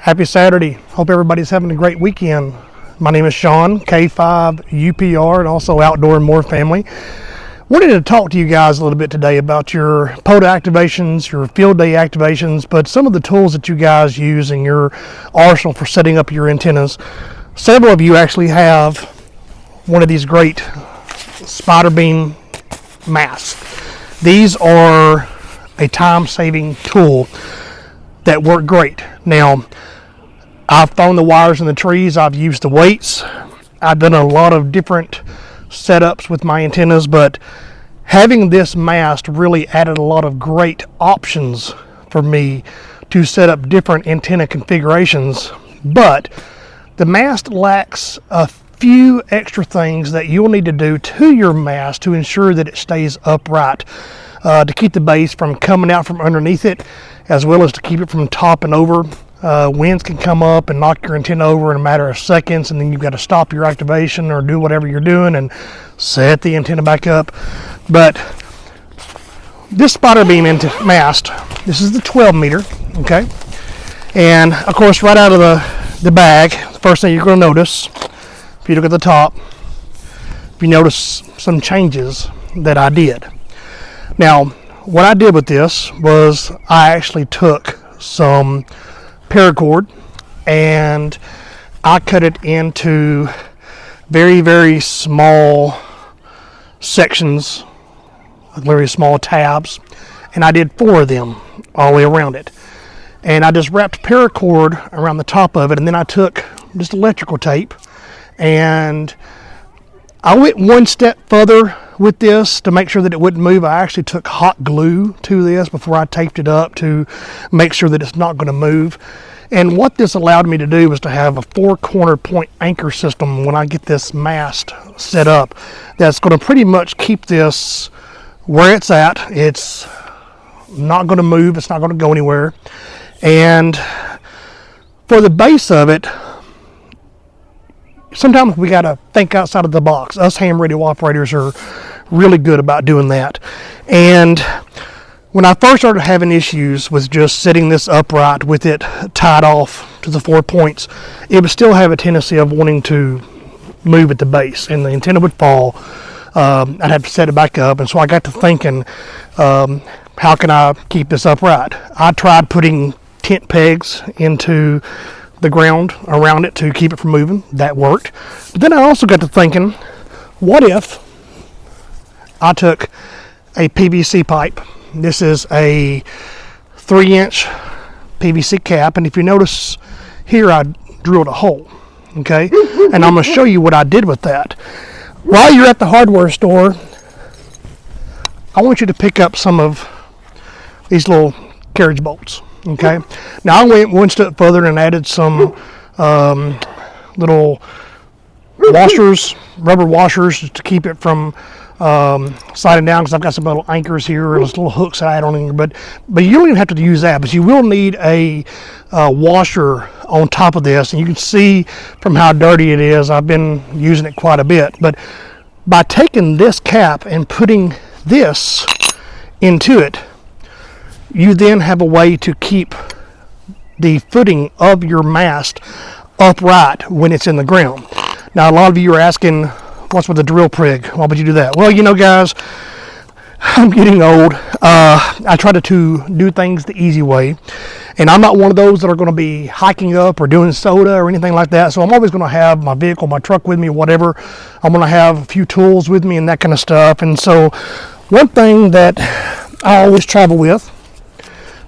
Happy Saturday. Hope everybody's having a great weekend. My name is Sean, K5UPR, and also Outdoor and More family. Wanted to talk to you guys a little bit today about your POTA activations, your field day activations, but some of the tools that you guys use in your arsenal for setting up your antennas. Several of you actually have one of these great Spiderbeam Masts. These are a time-saving tool that work great. Now, I've thrown the wires in the trees, I've used the weights, I've done a lot of different setups with my antennas, but having this mast really added a lot of great options for me to set up different antenna configurations. But the mast lacks a few extra things that you'll need to do to your mast to ensure that it stays upright, to keep the base from coming out from underneath it, as well as to keep it from topping over. Winds can come up and knock your antenna over in a matter of seconds, and then you've got to stop your activation or do whatever you're doing and set the antenna back up. But this Spiderbeam mast, this is the 12 meter, okay? And of course, right out of the bag, the first thing you're going to notice, if you look at the top, you notice some changes that I did. Now, what I did with this was I actually took some paracord and I cut it into very, very small sections, very small tabs, and I did 4 of them all the way around it. And I just wrapped paracord around the top of it, and then I took just electrical tape and I went one step further with this to make sure that it wouldn't move. I actually took hot glue to this before I taped it up to make sure that it's not going to move. And what this allowed me to do was to have a 4-corner point anchor system when I get this mast set up that's going to pretty much keep this where it's at. It's not going to move. It's not going to go anywhere. And for the base of it, sometimes we got to think outside of the box. Us ham radio operators are really good about doing that. And when I first started having issues with just setting this upright with it tied off to the 4 points, it would still have a tendency of wanting to move at the base and the antenna would fall. I'd have to set it back up. And so I got to thinking, how can I keep this upright? I tried putting tent pegs into the ground around it to keep it from moving. That worked. But then I also got to thinking, what if I took a PVC pipe? This is a 3-inch PVC cap, and if you notice here, I drilled a hole, okay? And I'm going to show you what I did with that. While you're at the hardware store, I want you to pick up some of these little carriage bolts, okay? Now I went one step further and added some little washers, rubber washers, to keep it from sliding down, because I've got some little anchors here, or little hooks that I add on here, but you don't even have to use that, but you will need a washer on top of this. And you can see from how dirty it is, I've been using it quite a bit. But by taking this cap and putting this into it, you then have a way to keep the footing of your mast upright when it's in the ground. Now, a lot of you are asking, what's with the drill prig? Why would you do that? Well, you know, guys, I'm getting old. I try to do things the easy way. And I'm not one of those that are going to be hiking up or doing soda or anything like that. So I'm always going to have my vehicle, my truck with me, whatever. I'm going to have a few tools with me and that kind of stuff. And so one thing that I always travel with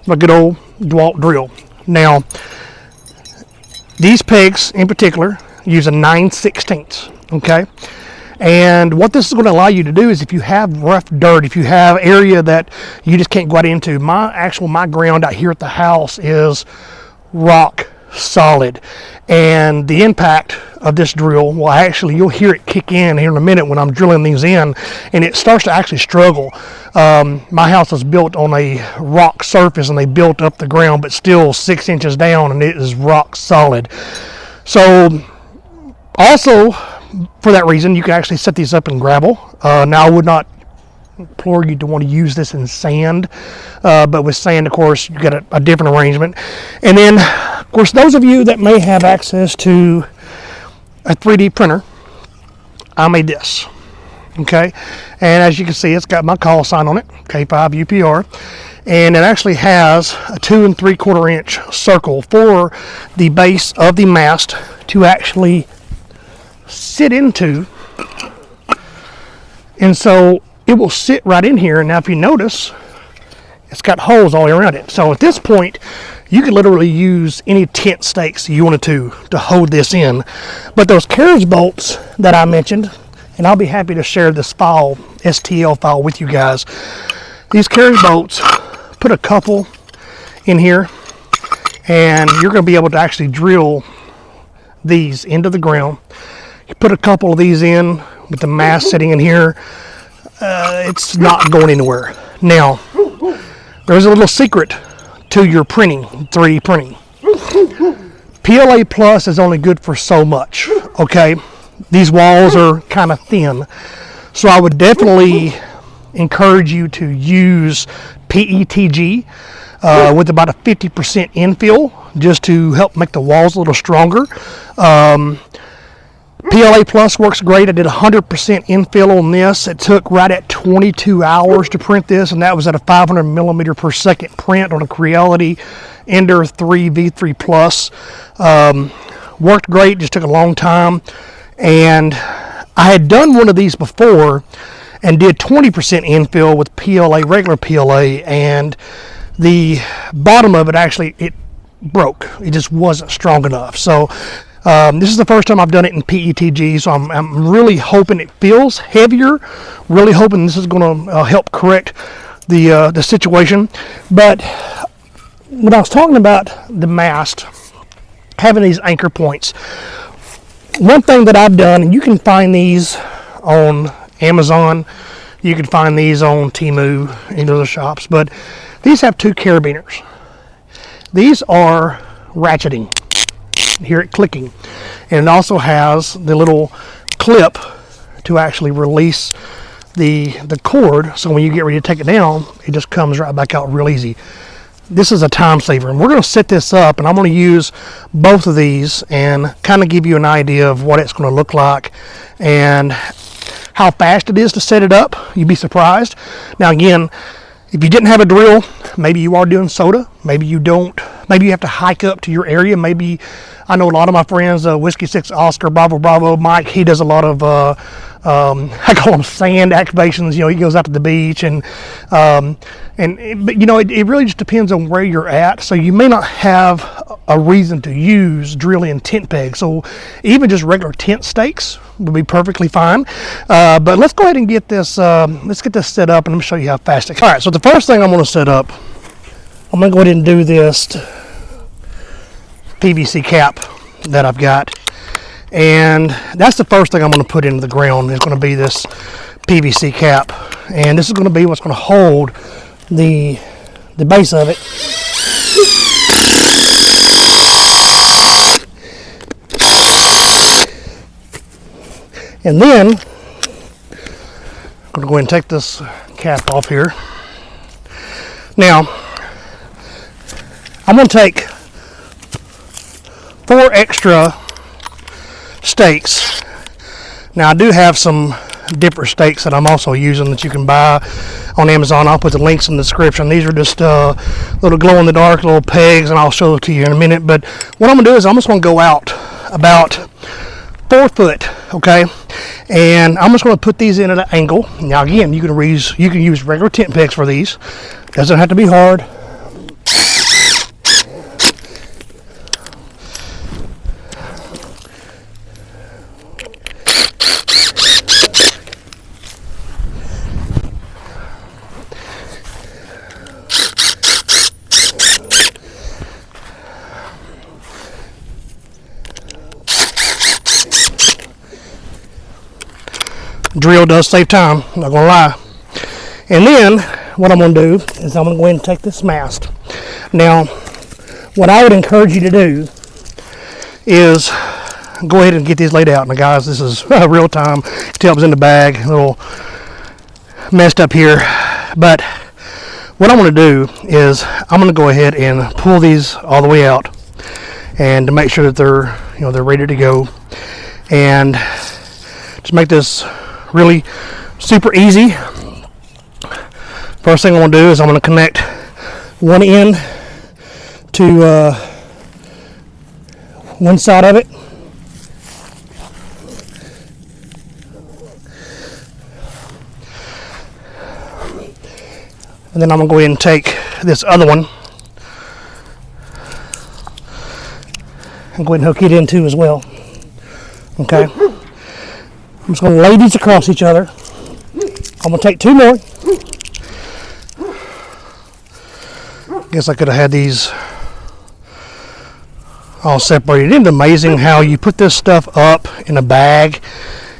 is my good old DeWalt drill. Now, these pegs in particular use a 9/16, okay? And what this is going to allow you to do is, if you have rough dirt, if you have area that you just can't go out into, my ground out here at the house is rock solid. And the impact of this drill, well, actually, you'll hear it kick in here in a minute when I'm drilling these in, and it starts to actually struggle. My house is built on a rock surface, and they built up the ground, but still 6 inches down, and it is rock solid. So, also, for that reason, you can actually set these up in gravel. Now, I would not implore you to want to use this in sand, but with sand, of course, you got a different arrangement. And then Of course, those of you that may have access to a 3D printer, I made this. Okay, and as you can see, it's got my call sign on it, K5 UPR, and it actually has a 2 3/4 inch circle for the base of the mast to actually sit into, and so it will sit right in here. And now if you notice, it's got holes all around it. So at this point, you could literally use any tent stakes you wanted to hold this in. But those carriage bolts that I mentioned, and I'll be happy to share this file, STL file, with you guys. These carriage bolts, put a couple in here, and you're going to be able to actually drill these into the ground. You put a couple of these in with the mast sitting in here, it's not going anywhere. Now, there's a little secret to your printing, 3D printing. PLA Plus is only good for so much, okay? These walls are kind of thin, so I would definitely encourage you to use PETG with about a 50% infill, just to help make the walls a little stronger. PLA Plus works great. I did 100% infill on this. It took right at 22 hours to print this, and that was at a 500 millimeter per second print on a Creality Ender 3 V3 Plus. Worked great, just took a long time. And I had done one of these before and did 20% infill with PLA, regular PLA, and the bottom of it actually, it broke. It just wasn't strong enough. So this is the first time I've done it in PETG, so I'm really hoping it feels heavier, really hoping this is going to help correct the situation. But when I was talking about the mast, having these anchor points, one thing that I've done, and you can find these on Amazon, you can find these on Temu, in other shops, but these have 2 carabiners. These are ratcheting. Hear it clicking, and it also has the little clip to actually release the cord, so when you get ready to take it down, it just comes right back out real easy. This is a time saver, and we're going to set this up, and I'm going to use both of these and kind of give you an idea of what it's going to look like and how fast it is to set it up. You'd be surprised. Now again, if you didn't have a drill, maybe you are doing soda, maybe you don't, maybe you have to hike up to your area. Maybe, I know a lot of my friends, Whiskey 6 Oscar, Bravo, Mike, he does a lot of, I call them sand activations. You know, he goes out to the beach, but you know, it really just depends on where you're at. So you may not have a reason to use drilling and tent pegs. So even just regular tent stakes would be perfectly fine. But let's go ahead and get this, let's get this set up, and let me show you how fast it goes. All right, so the first thing I'm going to set up, I'm going to go ahead and do this PVC cap that I've got. And that's the first thing I'm going to put into the ground, is going to be this PVC cap. And this is going to be what's going to hold the base of it. And then I'm going to go ahead and take this cap off here. Now, I'm going to take 4 extra stakes. Now, I do have some different stakes that I'm also using that you can buy on Amazon. I'll put the links in the description. These are just little glow-in-the-dark little pegs, and I'll show it to you in a minute. But what I'm going to do is I'm just going to go out about 4 foot, okay? And I'm just going to put these in at an angle. Now, again, you can use regular tent pegs for these. Doesn't have to be hard. Drill does save time, not gonna lie. And then what I'm gonna do is I'm gonna go ahead and take this mast. Now, what I would encourage you to do is go ahead and get these laid out. Now guys, this is real time. Tell it was in the bag, a little messed up here. But what I'm gonna do is I'm gonna go ahead and pull these all the way out. and to make sure that they're ready to go. And to make this really super easy, first thing I'm going to do is I'm going to connect one end to one side of it. And then I'm going to go ahead and take this other one and go ahead and hook it in too as well. Okay. I'm just going to lay these across each other. I'm going to take two more. Guess I could have had these all separated. Isn't it amazing how you put this stuff up in a bag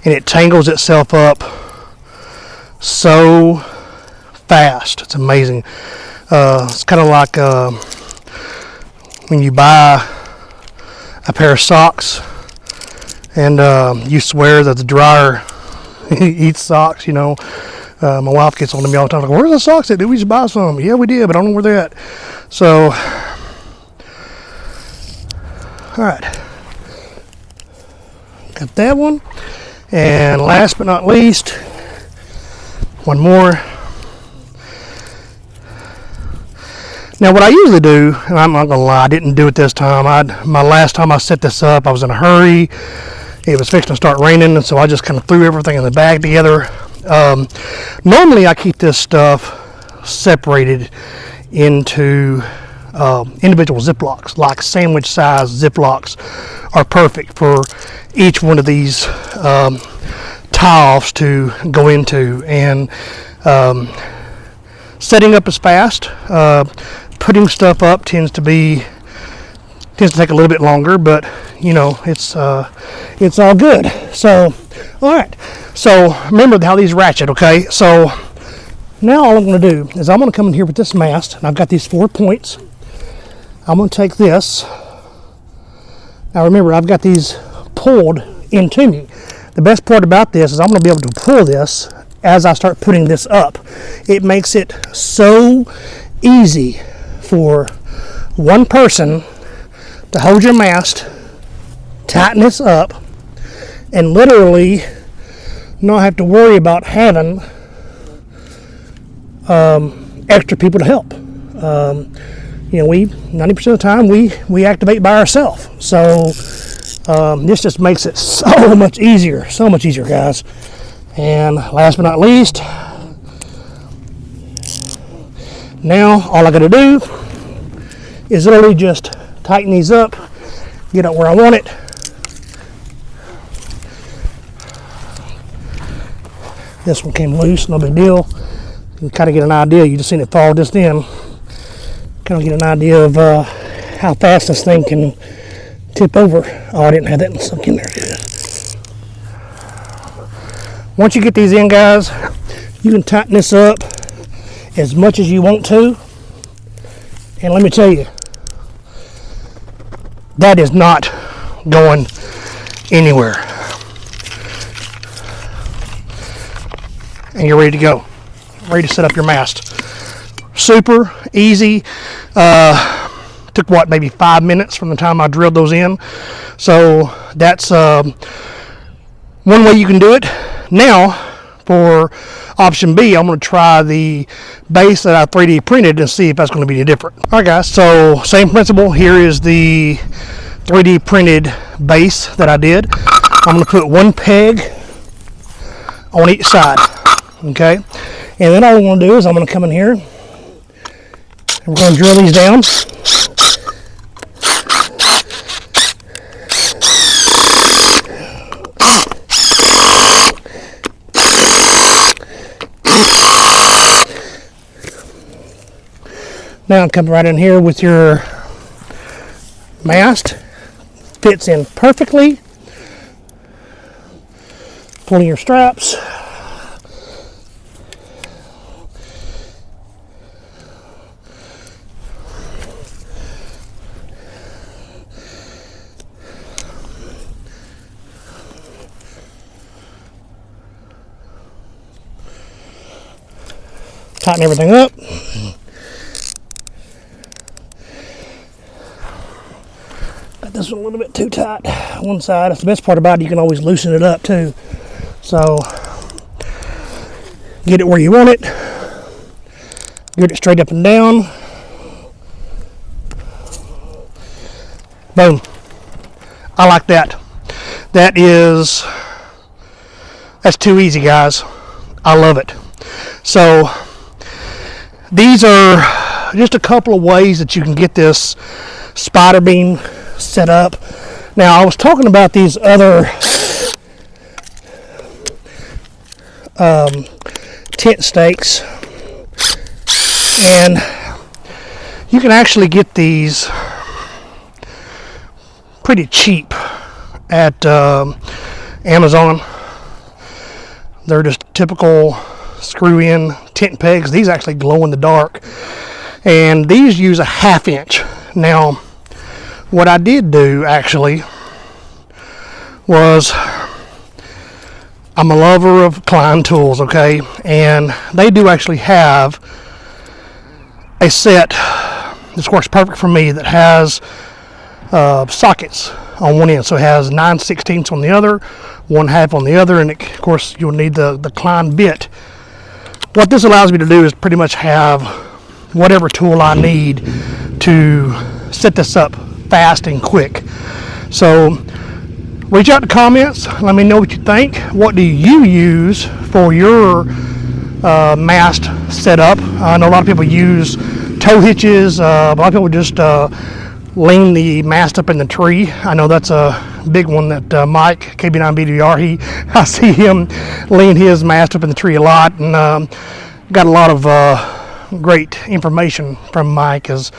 and it tangles itself up so fast? It's amazing. It's kind of like when you buy a pair of socks and you swear that the dryer eats socks, you know. My wife gets on to me all the time, like, where's the socks at? Did we just buy some? Yeah, we did, but I don't know where they're at. So, all right. Got that one. And last but not least, one more. Now, what I usually do, and I'm not going to lie, I didn't do it this time. My last time I set this up, I was in a hurry. It was fixing to start raining, and so I just kind of threw everything in the bag together. Normally, I keep this stuff separated into individual Ziplocs, like sandwich-sized Ziplocs are perfect for each one of these tie-offs to go into. And setting up is fast. Putting stuff up tends to take a little bit longer, but you know, it's all good. So, all right. So remember how these ratchet, okay? So now all I'm going to do is I'm going to come in here with this mast, and I've got these 4 points. I'm going to take this. Now remember, I've got these pulled into me. The best part about this is I'm going to be able to pull this as I start putting this up. It makes it so easy for one person to hold your mast, tighten this up, and literally not have to worry about having extra people to help. You know, 90% of the time we activate by ourselves. So this just makes it so much easier, guys. And last but not least, now all I got to do is literally just tighten these up, get it where I want it. This one came loose, no big deal. You can kind of get an idea. You just seen it fall just in. Kind of get an idea of how fast this thing can tip over. Oh, I didn't have that sunk in there. Once you get these in, guys, you can tighten this up as much as you want to. And let me tell you, that is not going anywhere. And you're ready to go. Ready to set up your mast. Super easy. Took what, maybe 5 minutes from the time I drilled those in. So that's one way you can do it. Now, for option B, I'm going to try the base that I 3D printed and see if that's going to be any different. All right, guys, so same principle. Here is the 3D printed base that I did. I'm going to put one peg on each side, okay? And then all I'm going to do is I'm going to come in here and we're going to drill these down. Now come right in here with your mast. Fits in perfectly. Pulling your straps. Tighten everything up. Got this one a little bit too tight. One side. That's the best part about it. You can always loosen it up too. So get it where you want it. Get it straight up and down. Boom. I like that. That's too easy, guys. I love it. So these are just a couple of ways that you can get this Spiderbeam set up. Now, I was talking about these other tent stakes, and you can actually get these pretty cheap at Amazon. They're just typical screw-in tent pegs. These actually glow in the dark, and these use a 1/2 inch. Now, what I did do actually was, I'm a lover of Klein tools, okay, and they do actually have a set this works perfect for me that has sockets on one end. So it has 9/16 on the other, 1/2 on the other, and of course you'll need the Klein bit. What this allows me to do is pretty much have whatever tool I need to set this up fast and quick. So reach out to comments, let me know what you think. What do you use for your mast setup? I know a lot of people use tow hitches, a lot of people just lean the mast up in the tree. I know that's a big one that Mike, KB9BDR, I see him lean his mast up in the tree a lot, and got a lot of great information from Mike as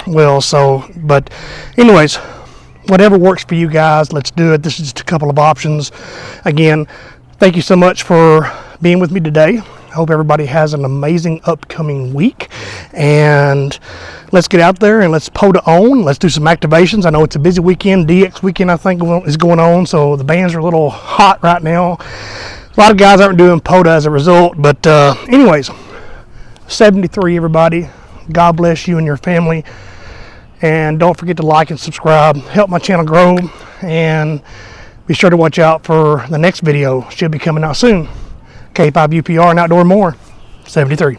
well. So, but anyways, whatever works for you guys, let's do it. This is just a couple of options. Again, thank you so much for being with me today. I hope everybody has an amazing upcoming week, and let's get out there and let's POTA on. Let's do some activations. I know it's a busy weekend. DX weekend, I think, is going on, so the bands are a little hot right now. A lot of guys aren't doing POTA as a result, but anyways, 73, everybody. God bless you and your family, and don't forget to like and subscribe. Help my channel grow, and be sure to watch out for the next video. Should be coming out soon. K5UPR and Outdoor More, 73.